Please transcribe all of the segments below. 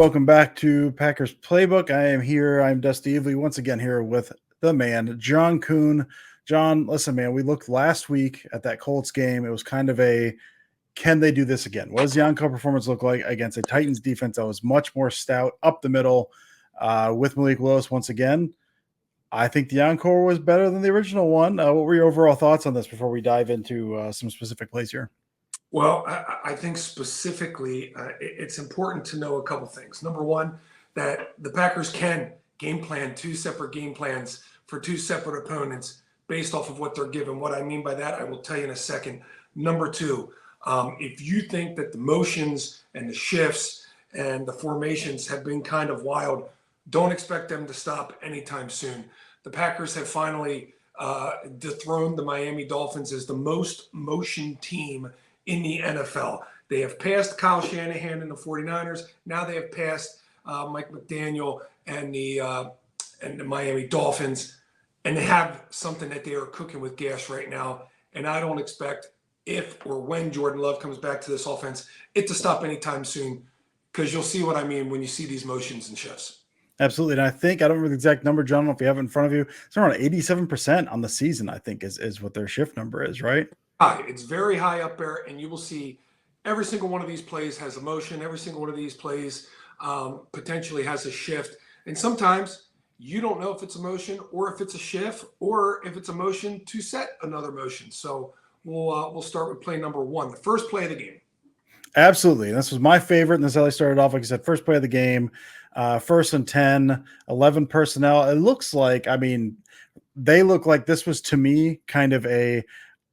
welcome back to Packers Playbook. I am here. I'm Dusty Evely, once again here with the man, John Kuhn. John, listen, man, we looked last week at that Colts game. It was kind of a, can they do this again? What does the on-call performance look like against a Titans defense that was much more stout up the middle with Malik Willis once again? I think the encore was better than the original one. What were your overall thoughts on this before we dive into some specific plays here? Well, I think specifically it's important to know a couple things. Number one, that the Packers can game plan two separate game plans for two separate opponents based off of what they're given. What I mean by that, I will tell you in a second. Number two, if you think that the motions and the shifts and the formations have been kind of wild, don't expect them to stop anytime soon. The Packers have finally dethroned the Miami Dolphins as the most motion team in the NFL. They have passed Kyle Shanahan and the 49ers. Now they have passed Mike McDaniel and the Miami Dolphins. And they have something that they are cooking with gas right now. And I don't expect if or when Jordan Love comes back to this offense, it to stop anytime soon, because you'll see what I mean when you see these motions and shifts. Absolutely. And I think, I don't remember the exact number, John, if you have it in front of you, it's around 87% on the season, I think is what their shift number is, right? It's very high up there, and you will see every single one of these plays has a motion. Every single one of these plays potentially has a shift. And sometimes you don't know if it's a motion or if it's a shift or if it's a motion to set another motion. So we'll start with play number one, the first play of the game. Absolutely. And this was my favorite. And this is how they started off. Like I said, first play of the game, 1st and 10, 11 personnel. It looks like, I mean, they look like this was, to me, kind of a,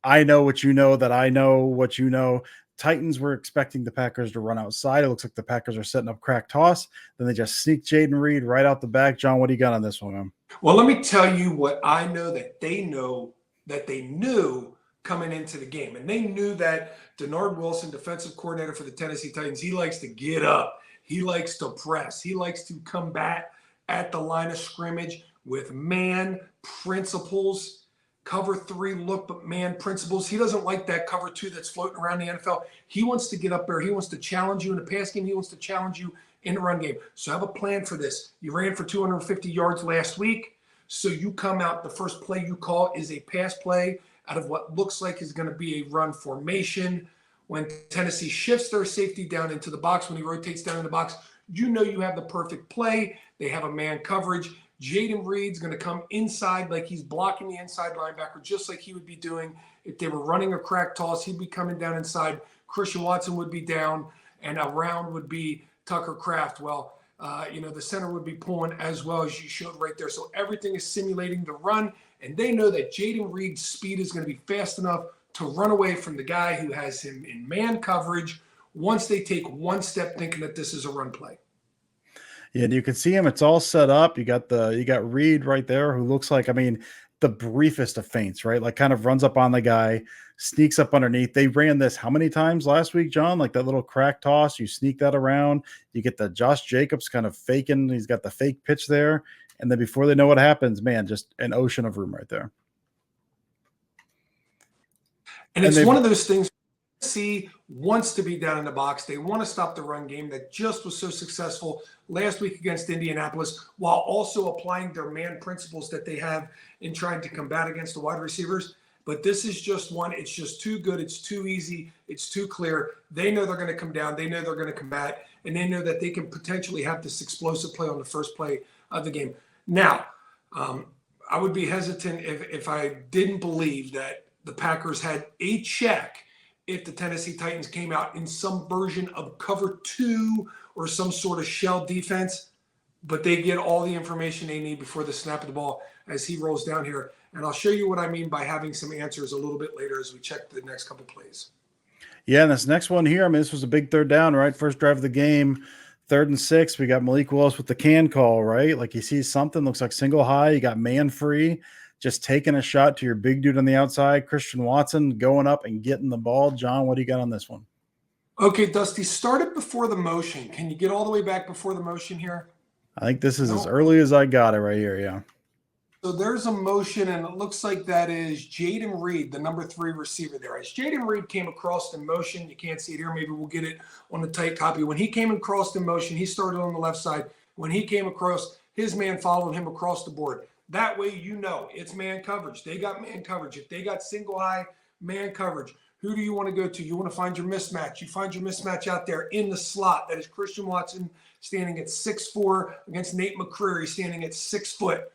I know what you know that I know what you know. Titans were expecting the Packers to run outside. It looks like the Packers are setting up crack toss. Then they just sneak Jaden Reed right out the back. John, what do you got on this one, man? Well, let me tell you what I know that they knew coming into the game. And they knew that Denard Wilson, defensive coordinator for the Tennessee Titans, he likes to get up. He likes to press. He likes to combat at the line of scrimmage with man principles. Cover three look, but man principles. He doesn't like that cover two that's floating around the NFL. He wants to get up there. He wants to challenge you in the pass game. He wants to challenge you in the run game. So have a plan for this. You ran for 250 yards last week. So you come out, the first play you call is a pass play out of what looks like is going to be a run formation. When Tennessee shifts their safety down into the box, when he rotates down in the box, you know you have the perfect play. They have a man coverage. Jaden Reed's going to come inside like he's blocking the inside linebacker, just like he would be doing if they were running a crack toss. He'd be coming down inside. Christian Watson would be down, and around would be Tucker Kraft. Well, the center would be pulling as well, as you showed right there. So everything is simulating the run, and they know that Jaden Reed's speed is going to be fast enough to run away from the guy who has him in man coverage once they take one step thinking that this is a run play. Yeah, and you can see him. It's all set up. You got Reed right there, who looks like, I mean, the briefest of feints, right? Like kind of runs up on the guy, sneaks up underneath. They ran this how many times last week, John? Like that little crack toss. You sneak that around. You get the Josh Jacobs kind of faking. He's got the fake pitch there. And then before they know what happens, man, just an ocean of room right there. And it's one of those things. Tennessee wants to be down in the box. They want to stop the run game that just was so successful last week against Indianapolis, while also applying their man principles that they have in trying to combat against the wide receivers. But this is just one. It's just too good. It's too easy. It's too clear. They know they're going to come down. They know they're going to combat. And they know that they can potentially have this explosive play on the first play of the game. Now, I would be hesitant if I didn't believe that the Packers had a check if the Tennessee Titans came out in some version of cover two or some sort of shell defense, but they get all the information they need before the snap of the ball as he rolls down here. And I'll show you what I mean by having some answers a little bit later as we check the next couple plays. Yeah, and this next one here, I mean, this was a big third down, right? First drive of the game, 3rd and 6. We got Malik Willis with the can call, right? Like he sees something, looks like single high. You got man free. Just taking a shot to your big dude on the outside, Christian Watson going up and getting the ball. John, what do you got on this one? Okay, Dusty, started before the motion. Can you get all the way back before the motion here? I think this is as early as I got it right here, yeah. there's a motion, and it looks like that is Jaden Reed, the number 3 receiver there. As Jaden Reed came across in motion, you can't see it here. Maybe we'll get it on the tight copy. When he came across in motion, he started on the left side. When he came across, his man followed him across the board. That way, you know, it's man coverage. They got man coverage. If they got single high man coverage, who do you want to go to? You want to find your mismatch. You find your mismatch out there in the slot. That is Christian Watson standing at 6'4" against Nate McCreary standing at 6 foot.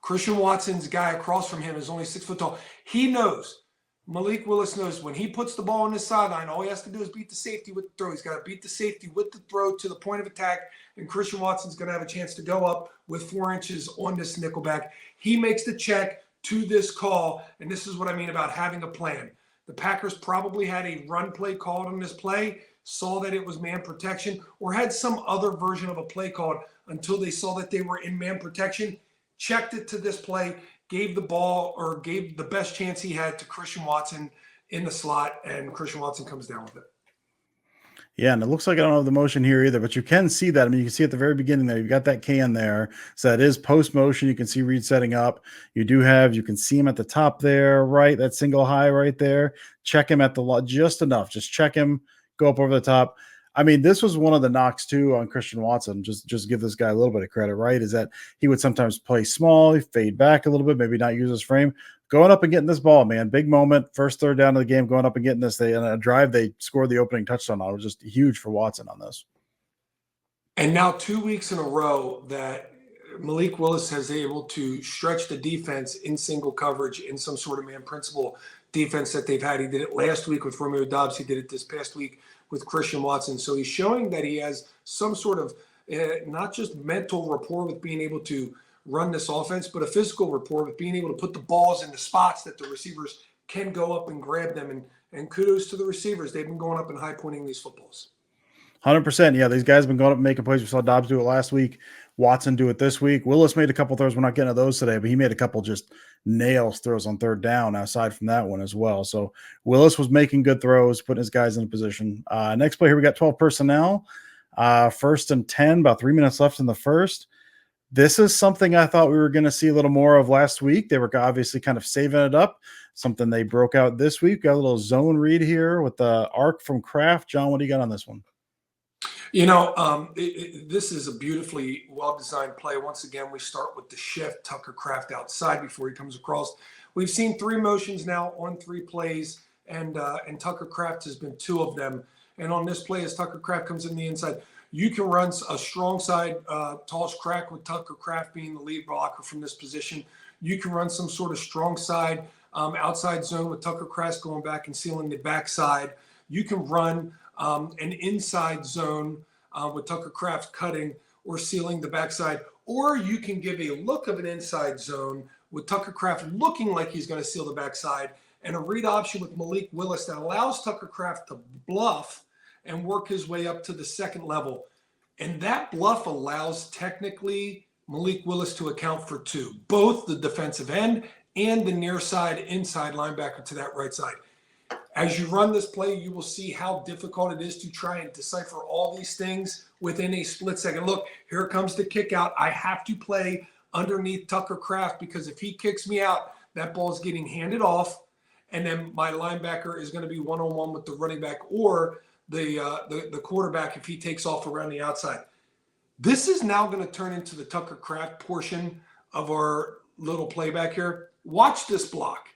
Christian Watson's guy across from him is only 6 foot tall. He knows, Malik Willis knows, when he puts the ball on the sideline, all he has to do is beat the safety with the throw. He's got to beat the safety with the throw to the point of attack, and Christian Watson's going to have a chance to go up with 4 inches on this nickelback. He makes the check to this call, and this is what I mean about having a plan. The Packers probably had a run play called on this play, saw that it was man protection, or had some other version of a play called until they saw that they were in man protection, checked it to this play, gave the ball or gave the best chance he had to Christian Watson in the slot, and Christian Watson comes down with it. Yeah, and it looks like I don't have the motion here either, but you can see that. I mean, you can see at the very beginning there, you've got that can there. So that is post motion. You can see Reed setting up. You can see him at the top there, right? That single high right there. Check him at the just enough. Just check him, go up over the top. I mean, this was one of the knocks too on Christian Watson. Just give this guy a little bit of credit, right? Is that he would sometimes play small, fade back a little bit, maybe not use his frame. Going up and getting this ball, man, big moment. First third down of the game, going up and getting this. In a drive, they scored the opening touchdown on. It was just huge for Watson on this. And now 2 weeks in a row that Malik Willis has able to stretch the defense in single coverage in some sort of man principle defense that they've had. He did it last week with Romeo Doubs. He did it this past week with Christian Watson. So he's showing that he has some sort of not just mental rapport with being able to run this offense, but a physical rapport with being able to put the balls in the spots that the receivers can go up and grab them. And kudos to the receivers. They've been going up and high pointing these footballs. 100%. Yeah, these guys have been going up and making plays. We saw Dobbs do it last week. Watson do it this week. Willis made a couple throws. We're not getting to those today, but he made a couple just nails throws on third down aside from that one as well. So Willis was making good throws, putting his guys in a position. Next play here, we got 12 personnel. 1st and 10, about 3 minutes left in the first. This is something I thought we were going to see a little more of last week. They were obviously kind of saving it up. Something they broke out this week. Got a little zone read here with the arc from Kraft. John, what do you got on this one? You know, this is a beautifully well-designed play. Once again, we start with the shift. Tucker Kraft outside before he comes across. We've seen 3 motions now on 3 plays, and Tucker Kraft has been 2 of them. And on this play, as Tucker Kraft comes in the inside, you can run a strong side toss crack with Tucker Kraft being the lead blocker from this position. You can run some sort of strong side outside zone with Tucker Kraft going back and sealing the backside. You can run an inside zone with Tucker Kraft cutting or sealing the backside, or you can give a look of an inside zone with Tucker Kraft looking like he's going to seal the backside, and a read option with Malik Willis that allows Tucker Kraft to bluff and work his way up to the second level. And that bluff allows technically Malik Willis to account for 2, both the defensive end and the near side inside linebacker to that right side. As you run this play, you will see how difficult it is to try and decipher all these things within a split second. Look, here comes the kick out. I have to play underneath Tucker Kraft because if he kicks me out, that ball is getting handed off, and then my linebacker is going to be one-on-one with the running back or the quarterback if he takes off around the outside. This is now going to turn into the Tucker Kraft portion of our little playback here. Watch this block.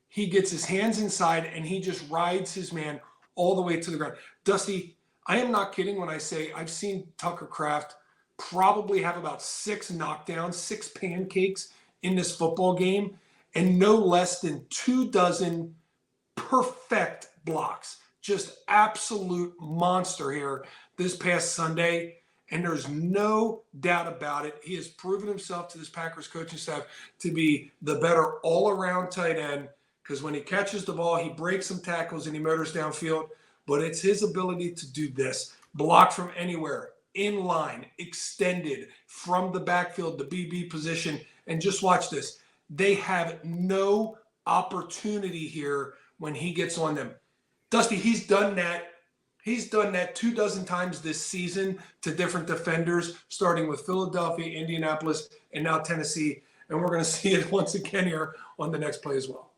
He gets his hands inside and he just rides his man all the way to the ground. Dusty, I am not kidding when I say I've seen Tucker Kraft probably have about 6 knockdowns, 6 pancakes in this football game, and no less than 24 perfect blocks. Just absolute monster here this past Sunday. And there's no doubt about it. He has proven himself to this Packers coaching staff to be the better all-around tight end, because when he catches the ball, he breaks some tackles and he motors downfield. But it's his ability to do this. Block from anywhere, in line, extended, from the backfield, the BB position. And just watch this. They have no opportunity here when he gets on them. Dusty, he's done that. He's done that 24 times this season to different defenders, starting with Philadelphia, Indianapolis, and now Tennessee. And we're going to see it once again here on the next play as well.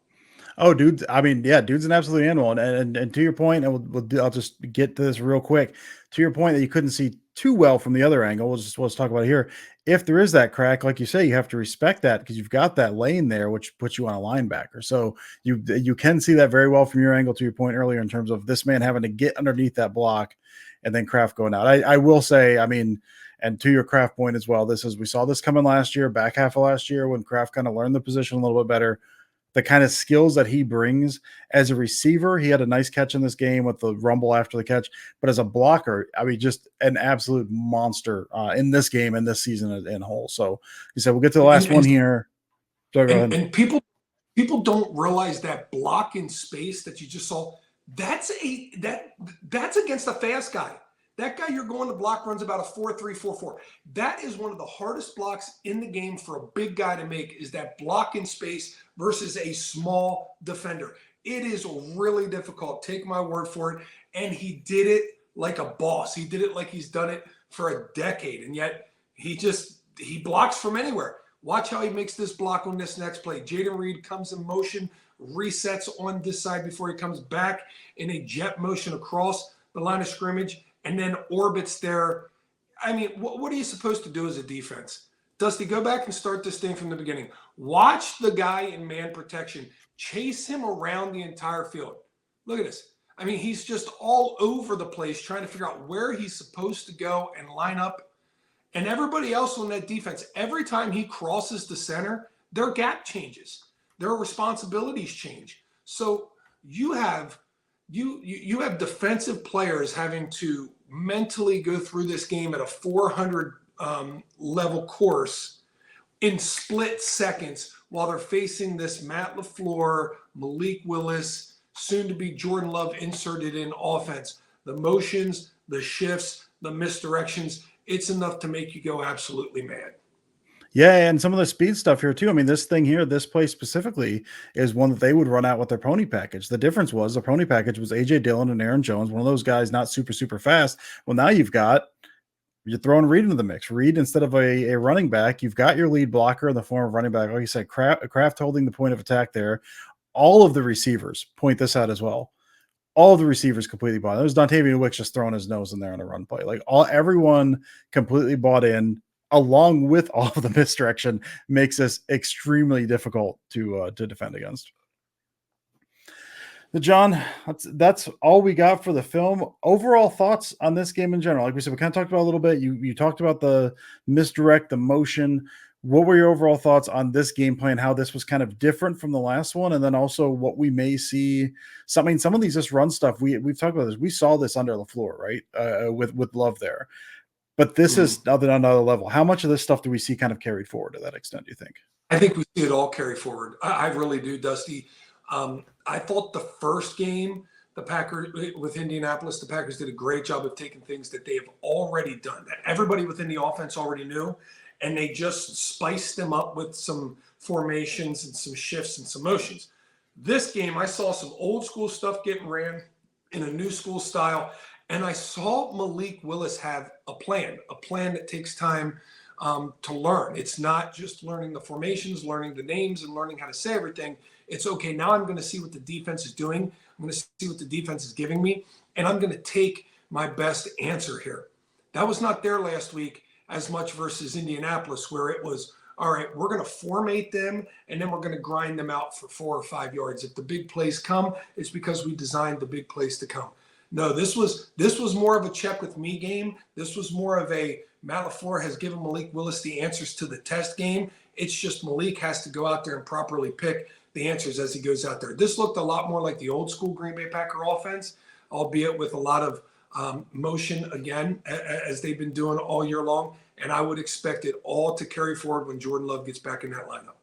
Oh, dude. I mean, yeah, dude's an absolute animal. And to your point, and I'll just get to this real quick. To your point that you couldn't see too well from the other angle, let's talk about it here. If there is that crack, like you say, you have to respect that because you've got that lane there, which puts you on a linebacker. So you can see that very well from your angle. To your point earlier, in terms of this man having to get underneath that block, and then Kraft going out. I will say, I mean, and to your Kraft point as well, we saw this coming last year, back half of last year, when Kraft kind of learned the position a little bit better. The kind of skills that he brings as a receiver. He had a nice catch in this game with the rumble after the catch, but as a blocker, I mean, just an absolute monster in this game and this season in whole. So he said, we'll get to the last one here. So go ahead. And people don't realize that block in space that you just saw. That's against a fast guy. That guy you're going to block runs about a 4.3, 4.4. That is one of the hardest blocks in the game for a big guy to make, is that block in space versus a small defender. It is really difficult. Take my word for it. And he did it like a boss. He did it like he's done it for a decade. And yet he blocks from anywhere. Watch how he makes this block on this next play. Jaden Reed comes in motion, resets on this side before he comes back in a jet motion across the line of scrimmage, and then orbits there. I mean, what are you supposed to do as a defense? Dusty, go back and start this thing from the beginning. Watch the guy in man protection. Chase him around the entire field. Look at this. I mean, he's just all over the place trying to figure out where he's supposed to go and line up. And everybody else on that defense, every time he crosses the center, their gap changes. Their responsibilities change. So you have defensive players having to mentally go through this game at a 400 level course in split seconds while they're facing this Matt LaFleur, Malik Willis, soon to be Jordan Love inserted in offense. The motions, the shifts, the misdirections, it's enough to make you go absolutely mad. Yeah, and some of the speed stuff here too. I mean, this thing here, this play specifically, is one that they would run out with their pony package. The difference was the pony package was AJ Dillon and Aaron Jones, one of those guys not super fast. Well, now you're throwing Reed into the mix. Reed, instead of a running back, you've got your lead blocker in the form of running back. Like you said, Kraft holding the point of attack there. All of the receivers point this out as well. All of the receivers completely bought in. It was Dontavian Wicks just throwing his nose in there on a run play. Like everyone completely bought in, along with all of the misdirection, makes this extremely difficult to defend against. But John, that's all we got for the film. Overall thoughts on this game in general? Like we said, we kind of talked about a little bit. You talked about the misdirect, the motion. What were your overall thoughts on this game plan? How this was kind of different from the last one, and then also what we may see. Some of these just run stuff. We've talked about this. We saw this under LaFleur, right? With Love there. But this is on another level. How much of this stuff do we see kind of carried forward to that extent, do you think? I think we see it all carry forward. I really do, Dusty. I thought the first game, the Packers with Indianapolis, the Packers did a great job of taking things that they have already done, that everybody within the offense already knew, and they just spiced them up with some formations and some shifts and some motions. This game, I saw some old school stuff getting ran in a new school style. And I saw Malik Willis have a plan that takes time to learn. It's not just learning the formations, learning the names, and learning how to say everything. It's okay, now I'm going to see what the defense is doing. I'm going to see what the defense is giving me, and I'm going to take my best answer here. That was not there last week as much versus Indianapolis, where it was, all right, we're going to formate them, and then we're going to grind them out for 4 or 5 yards. If the big plays come, it's because we designed the big plays to come. No, this was more of a check with me game. This was more of a Matt LaFleur has given Malik Willis the answers to the test game. It's just Malik has to go out there and properly pick the answers as he goes out there. This looked a lot more like the old school Green Bay Packer offense, albeit with a lot of motion again, as they've been doing all year long. And I would expect it all to carry forward when Jordan Love gets back in that lineup.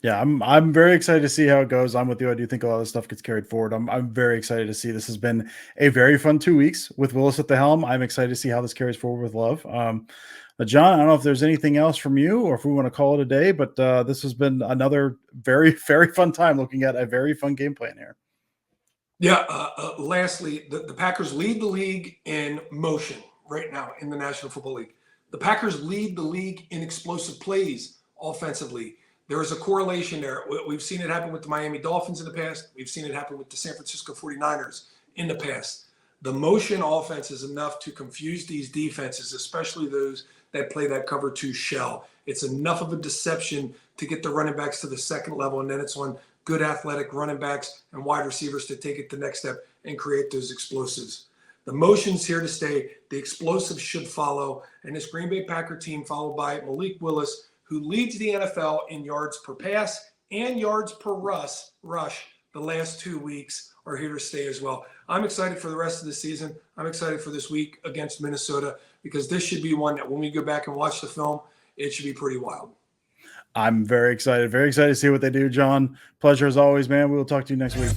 Yeah, I'm very excited to see how it goes. I'm with you. I do think a lot of this stuff gets carried forward. I'm very excited to see. This has been a very fun 2 weeks with Willis at the helm. I'm excited to see how this carries forward with Love. John, I don't know if there's anything else from you or if we want to call it a day, but this has been another very, very fun time looking at a very fun game plan here. Yeah. Lastly, the Packers lead the league in motion right now in the National Football League. The Packers lead the league in explosive plays offensively. There is a correlation there. We've seen it happen with the Miami Dolphins in the past. We've seen it happen with the San Francisco 49ers in the past. The motion offense is enough to confuse these defenses, especially those that play that cover two shell. It's enough of a deception to get the running backs to the second level, and then it's on good athletic running backs and wide receivers to take it the next step and create those explosives. The motion's here to stay. The explosives should follow. And this Green Bay Packer team, followed by Malik Willis, who leads the NFL in yards per pass and yards per rush the last 2 weeks, are here to stay as well. I'm excited for the rest of the season. I'm excited for this week against Minnesota, because this should be one that when we go back and watch the film, it should be pretty wild. I'm very excited to see what they do, John. Pleasure as always, man. We will talk to you next week.